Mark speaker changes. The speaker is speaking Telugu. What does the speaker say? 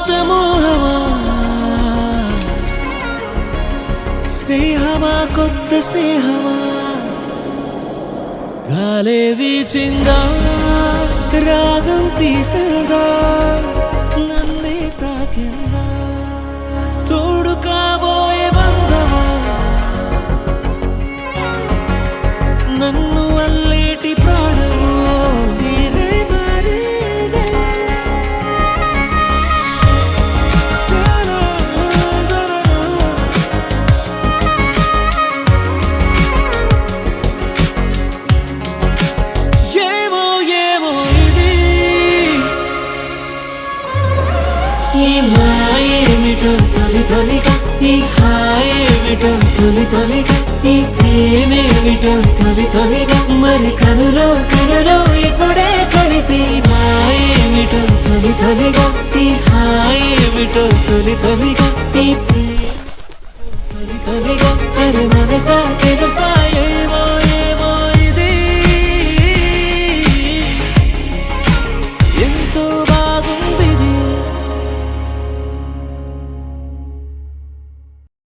Speaker 1: ఇంత మోహమా స్నేహమా కొత్త స్నేహమా గాలే వీచిందా రాగం తీసిందా నన్నే తాకిందా తోడు కాబోయే బంధమా నన్ను అల్లేటి ప్రాణము తీరే మారిందే ఏమో ఏమో ఇది ఈ మాయేమిటో తొలి తొలిగా ఈ హాయేమిటో తొలి తొలిగా ఈ ప్రేమేమిటో తొలి తొలిగా మరి కనులో ఇప్పుడే కలిసి మాయేమిటో తొలి తొలిగా ఈ హాయేమిటో తొలి తొలిగా ఈ ప్రేమ తొలి తొలిగా అరే మనసా తెలుసా ఏమో